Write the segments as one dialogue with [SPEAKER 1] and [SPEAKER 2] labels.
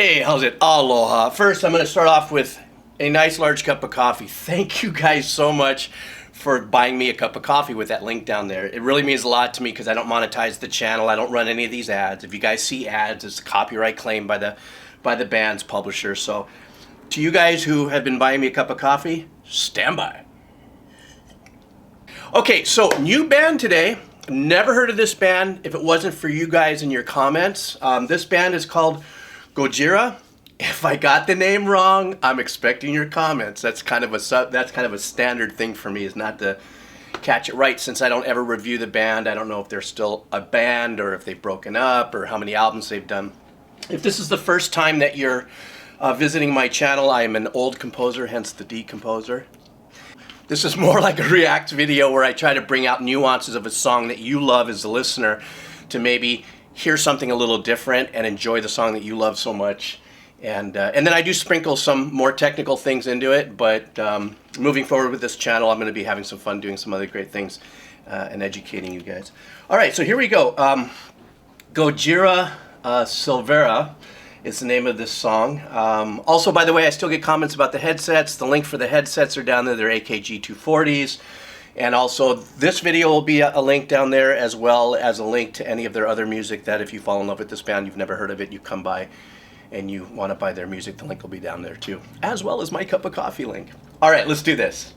[SPEAKER 1] Hey, how's it? Aloha. First, I'm going to start off with a nice large cup of coffee. Thank you guys so much for buying me a cup of coffee with that link down there. It really means a lot to me because I don't monetize the channel. I don't run any of these ads. If you guys see ads, it's a copyright claim by the band's publisher. So to you guys who have been buying me a cup of coffee, stand by. Okay, so new band today. Never heard of this band if it wasn't for you guys in your comments. This band is called Gojira. If I got the name wrong, I'm expecting your comments. That's kind of a standard thing for me, is not to catch it right, since I don't ever review the band. I don't know if they're still a band or if they've broken up or how many albums they've done. If this is the first time that you're visiting my channel, I am an old composer, hence the decomposer. This is more like a react video where I try to bring out nuances of a song that you love as a listener to maybe hear something a little different and enjoy the song that you love so much. And then I do sprinkle some more technical things into it, but moving forward with this channel, I'm going to be having some fun doing some other great things and educating you guys. All right, so here we go. Gojira SILVERA is the name of this song. Also, by the way, I still get comments about the headsets. The link for the headsets are down there. They're AKG 240s. And also, this video will be a link down there, as well as a link to any of their other music that if you fall in love with this band, you've never heard of it, you come by and you want to buy their music, the link will be down there too, as well as my cup of coffee link. All right, let's do this.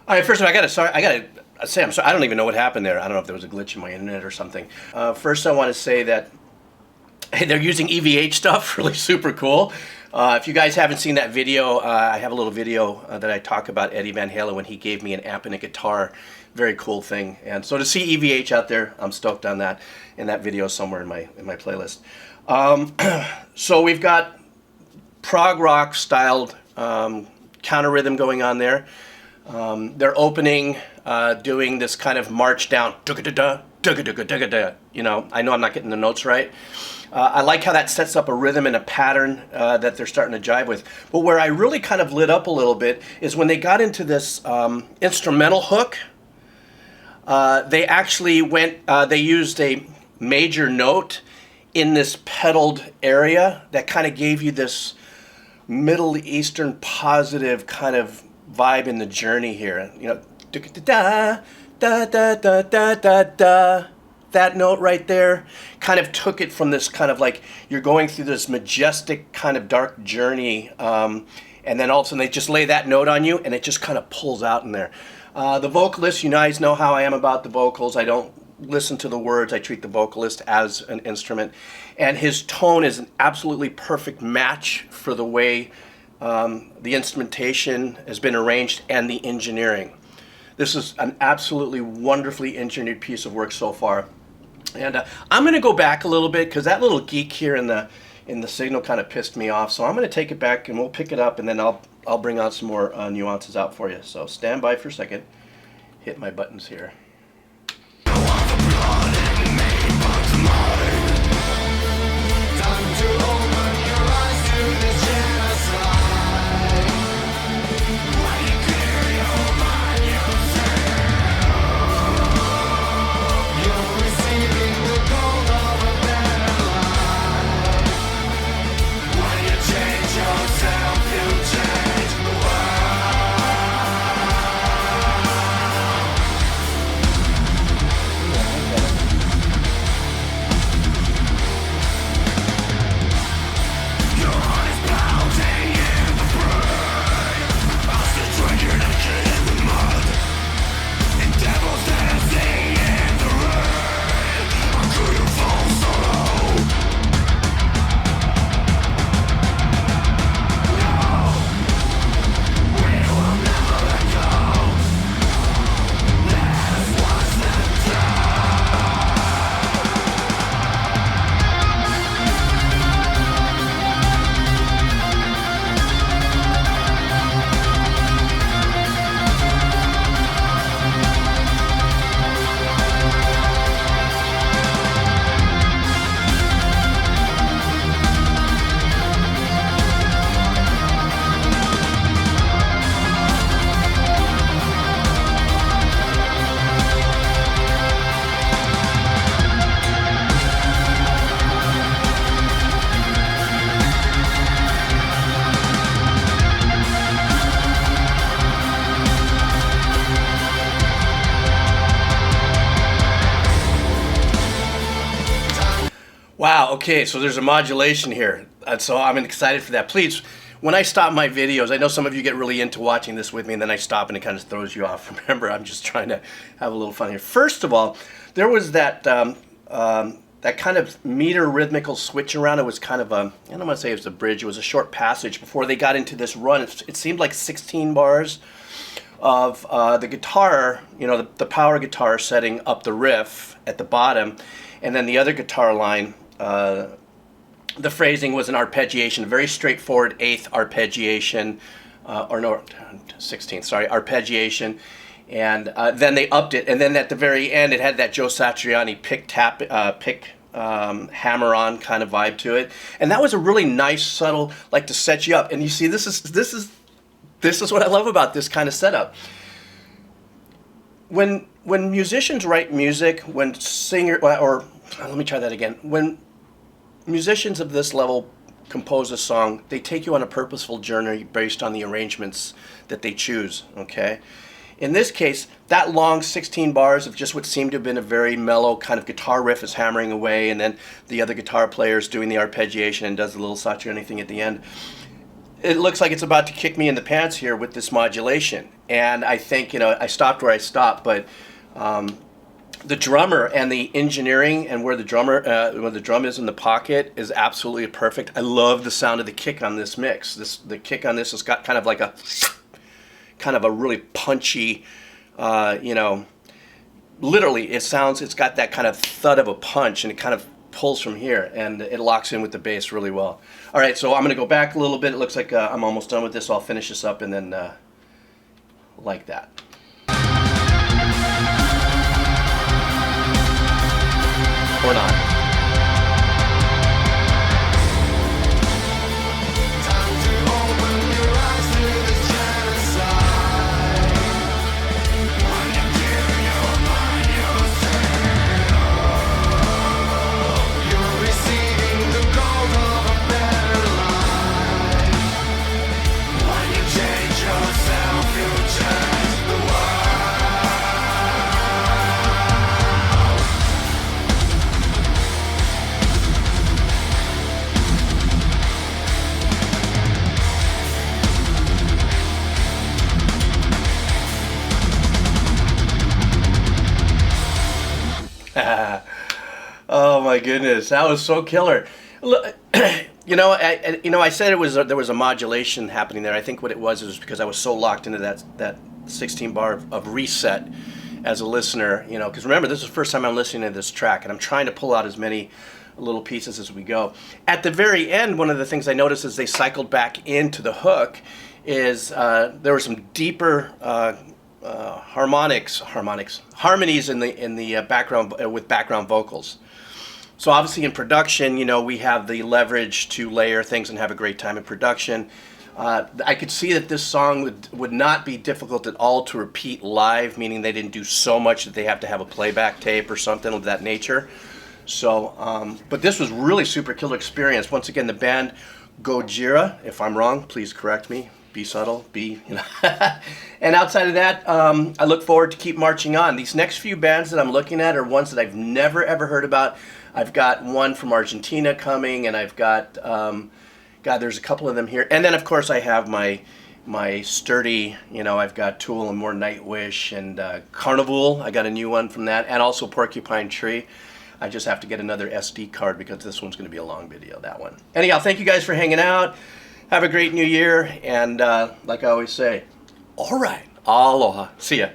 [SPEAKER 1] All right, first of all, I gotta say I'm sorry. I don't even know what happened there. I don't know if there was a glitch in my internet or something. First, I want to say that they're using EVH stuff, really super cool. If you guys haven't seen that video, I have a little video that I talk about Eddie Van Halen when he gave me an amp and a guitar. Very cool thing. And so to see EVH out there, I'm stoked on that. In that video somewhere in my playlist. So we've got prog rock styled counter rhythm going on there. They're opening, doing this kind of march down, you know, I know I'm not getting the notes right. I like how that sets up a rhythm and a pattern that they're starting to jive with. But where I really kind of lit up a little bit is when they got into this instrumental hook. They actually they used a major note in this pedaled area that kind of gave you this Middle Eastern positive kind of vibe in the journey here, you know, da da da da da da da. That note right there kind of took it from this kind of like you're going through this majestic kind of dark journey, and then all of a sudden they just lay that note on you, and it just kind of pulls out in there. The vocalist, you guys know how I am about the vocals. I don't listen to the words. I treat the vocalist as an instrument, and his tone is an absolutely perfect match for the way the instrumentation has been arranged and the engineering. This is an absolutely wonderfully engineered piece of work so far. And I'm going to go back a little bit because that little geek here in the signal kind of pissed me off. So I'm going to take it back and we'll pick it up, and then I'll bring out some more nuances out for you. So stand by for a second. Hit my buttons here.
[SPEAKER 2] Time to open your eyes to this chance.
[SPEAKER 1] Okay, so there's a modulation here. So I'm excited for that. Please, when I stop my videos, I know some of you get really into watching this with me, and then I stop and it kind of throws you off. Remember, I'm just trying to have a little fun here. First of all, there was that that kind of meter rhythmical switch around. It was kind of a, I don't want to say it was a bridge, it was a short passage before they got into this run. It seemed like 16 bars of the guitar, you know, the power guitar setting up the riff at the bottom, and then the other guitar line, the phrasing was an arpeggiation, a very straightforward eighth arpeggiation, or no, 16th, sorry, arpeggiation, and then they upped it, and then at the very end it had that Joe Satriani pick hammer-on kind of vibe to it, and that was a really nice, subtle, like to set you up. And you see, this is what I love about this kind of setup. When musicians write music, when let me try that again. When musicians of this level compose a song, they take you on a purposeful journey based on the arrangements that they choose, okay? In this case, that long 16 bars of just what seemed to have been a very mellow kind of guitar riff is hammering away, and then the other guitar player is doing the arpeggiation and does a little Satriani thing at the end. It looks like it's about to kick me in the pants here with this modulation. And I think, you know, I stopped where I stopped, but the drummer and the engineering and where the drum is in the pocket is absolutely perfect. I love the sound of the kick on this mix. The kick on this has got kind of like a really punchy, you know, literally it's got that kind of thud of a punch, and it kind of pulls from here, and it locks in with the bass really well. All right, so I'm going to go back a little bit. It looks like I'm almost done with this. I'll finish this up and then like that. Or not. Oh my goodness, that was so killer. Look, you know, I said there was a modulation happening there. I think what it was because I was so locked into that 16 bar of reset as a listener. You know, because remember, this is the first time I'm listening to this track, and I'm trying to pull out as many little pieces as we go. At the very end, one of the things I noticed as they cycled back into the hook is there were some deeper harmonies in the background with background vocals. So obviously in production, you know, we have the leverage to layer things and have a great time in production. I could see that this song would not be difficult at all to repeat live, meaning they didn't do so much that they have to have a playback tape or something of that nature. So, but this was really super killer experience. Once again, the band Gojira, if I'm wrong, please correct me. Be subtle, you know. And outside of that, I look forward to keep marching on. These next few bands that I'm looking at are ones that I've never ever heard about. I've got one from Argentina coming, and I've got, God, there's a couple of them here. And then of course I have my sturdy, you know, I've got Tool and more Nightwish and Carnival. I got a new one from that, and also Porcupine Tree. I just have to get another SD card because this one's going to be a long video, that one. Anyhow, thank you guys for hanging out. Have a great new year, and like I always say, all right, aloha. See ya.